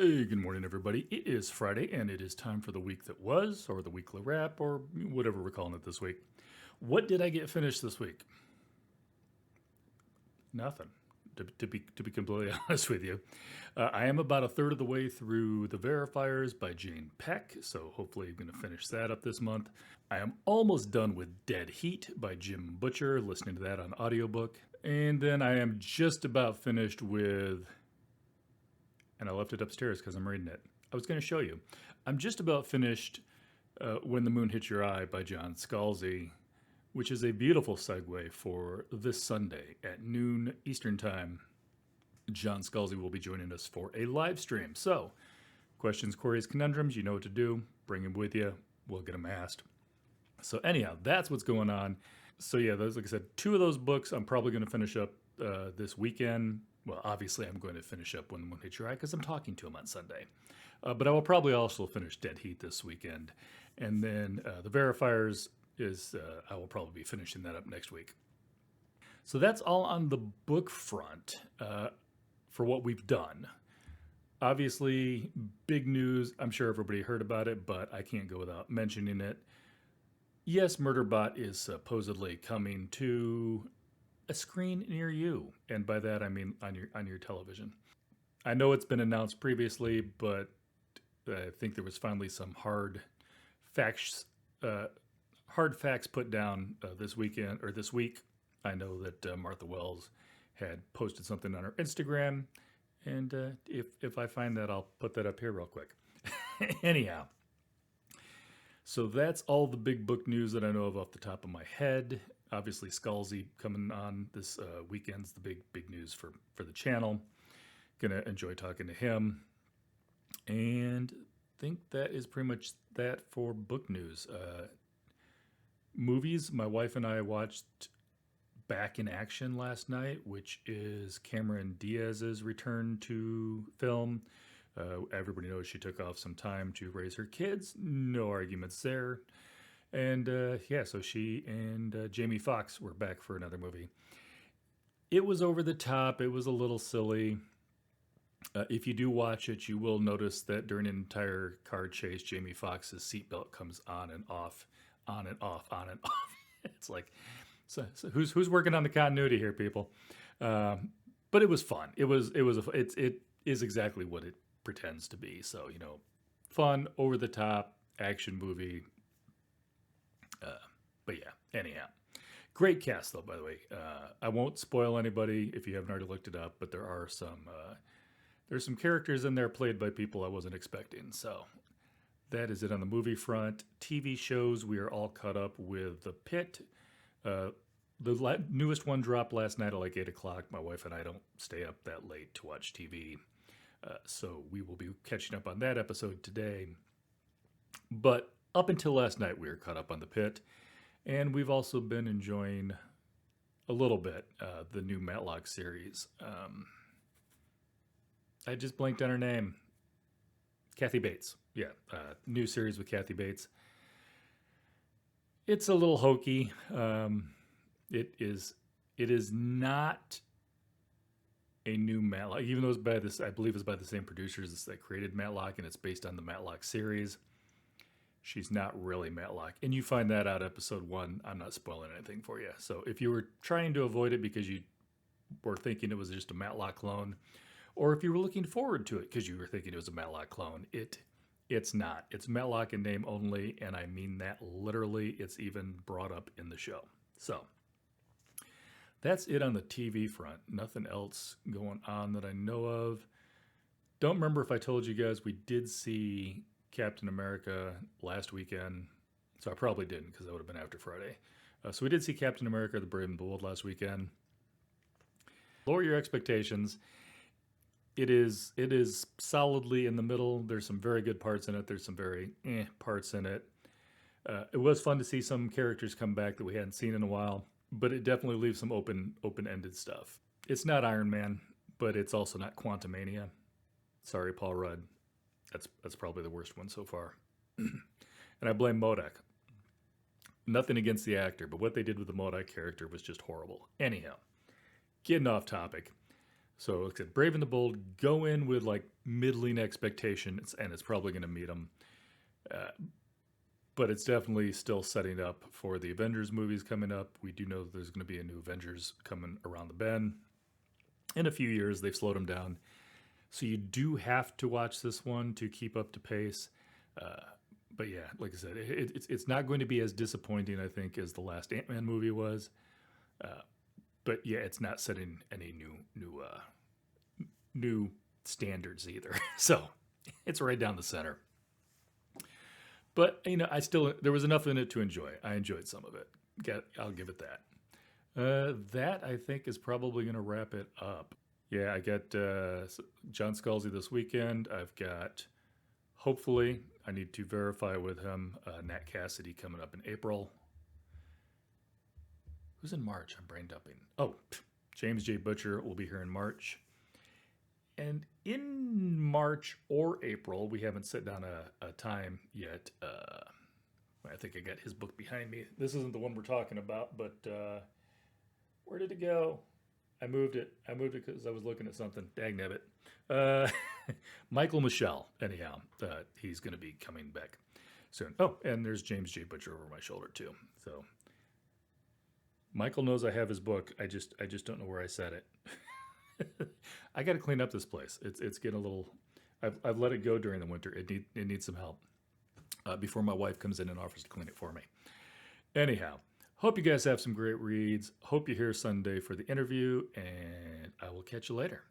Hey, good morning, everybody. It is Friday, and it is time for the week that was, or the weekly wrap, or whatever we're calling it this week. What did I get finished this week? Nothing. To be completely honest with you, I am about a third of the way through The Verifiers by Jane Peck, so hopefully I'm going to finish that up this month. I am almost done with Dead Heat by Jim Butcher, listening to that on audiobook. And then I am just about finished with, and I left it upstairs because I'm reading it. I was going to show you. I'm just about finished When the Moon Hits Your Eye by John Scalzi, which is a beautiful segue for this Sunday at noon Eastern Time. John Scalzi will be joining us for a live stream. So, questions, queries, conundrums, you know what to do. Bring them with you. We'll get them asked. So anyhow, that's what's going on. So yeah, those, like I said, two of those books I'm probably going to finish up this weekend. Well, obviously I'm going to finish up When the Moon Hits Your Eye because I'm talking to him on Sunday. But I will probably also finish Dead Heat this weekend. And then The Verifiers is, I will probably be finishing that up next week. So that's all on the book front for what we've done. Obviously, big news. I'm sure everybody heard about it, but I can't go without mentioning it. Yes, Murderbot is supposedly coming to a screen near you, and by that I mean on your television. I know it's been announced previously, but I think there was finally some hard facts put down this weekend or this week. I know that Martha Wells had posted something on her Instagram, and if I find that, I'll put that up here real quick. Anyhow, so that's all the big book news that I know of off the top of my head. Obviously, Scalzi coming on this weekend's the big news for the channel. Gonna enjoy talking to him, and think that is pretty much that for book news. Movies, my wife and I watched Back in Action last night, which is Cameron Diaz's return to film. Everybody knows she took off some time to raise her kids. No arguments there. And yeah, so she and Jamie Foxx were back for another movie. It was over the top. It was a little silly. If you do watch it, you will notice that during an entire car chase, Jamie Foxx's seatbelt comes on and off, on and off, on and off. It's like, so who's working on the continuity here, people? But it was fun. It is exactly what it pretends to be. So fun, over the top action movie. But yeah, anyhow, great cast though. By the way, I won't spoil anybody if you haven't already looked it up. But there's some characters in there played by people I wasn't expecting. So that is it on the movie front. TV shows, we are all caught up with The Pit. The newest one dropped last night at like 8 o'clock. My wife and I don't stay up that late to watch TV. So we will be catching up on that episode today. But up until last night, we were caught up on The Pit. And we've also been enjoying a little bit the new Matlock series. I just blanked on her name. Kathy Bates. Yeah, new series with Kathy Bates. It's a little hokey. It is not a new Matlock, even though it's by this, I believe it's by the same producers that created Matlock, and it's based on the Matlock series. She's not really Matlock. And you find that out episode 1. I'm not spoiling anything for you. So if you were trying to avoid it because you were thinking it was just a Matlock clone, or if you were looking forward to it because you were thinking it was a Matlock clone, it's not. It's Matlock in name only, and I mean that literally. It's even brought up in the show. So that's it on the TV front. Nothing else going on that I know of. Don't remember if I told you guys we did see Captain America last weekend. So I probably didn't because that would have been after Friday. So we did see Captain America, the Brave and the Bold last weekend. Lower your expectations. It is solidly in the middle. There's some very good parts in it. There's some very parts in it. It was fun to see some characters come back that we hadn't seen in a while, but it definitely leaves some open-ended stuff. It's not Iron Man, but it's also not Quantumania. Sorry, Paul Rudd. That's probably the worst one so far. And I blame MODOK. Nothing against the actor, but what they did with the MODOK character was just horrible. Anyhow, getting off topic. So like I said, Brave and the Bold, go in with like middling expectations, and it's probably going to meet them. But it's definitely still setting up for the Avengers movies coming up. We do know that there's going to be a new Avengers coming around the bend in a few years. They've slowed them down. So you do have to watch this one to keep up to pace. But yeah, like I said, it's not going to be as disappointing, I think, as the last Ant-Man movie was. But yeah, it's not setting any new standards either. So it's right down the center. But there was enough in it to enjoy. I enjoyed some of it. I'll give it that. That I think is probably going to wrap it up. Yeah, I got John Scalzi this weekend. I've got, hopefully, I need to verify with him, Nat Cassidy coming up in April. Who's in March? I'm brain dumping. Oh, James J. Butcher will be here in March. And in March or April, we haven't set down a time yet. I think I got his book behind me. This isn't the one we're talking about, but where did it go? I moved it because I was looking at something. Dagnabbit. Michael Michelle, anyhow. He's going to be coming back soon. Oh, and there's James J. Butcher over my shoulder, too. So Michael knows I have his book. I just don't know where I set it. I got to clean up this place. It's getting a little. I've let it go during the winter. It needs some help before my wife comes in and offers to clean it for me. Anyhow, hope you guys have some great reads. Hope you're here Sunday for the interview, and I will catch you later.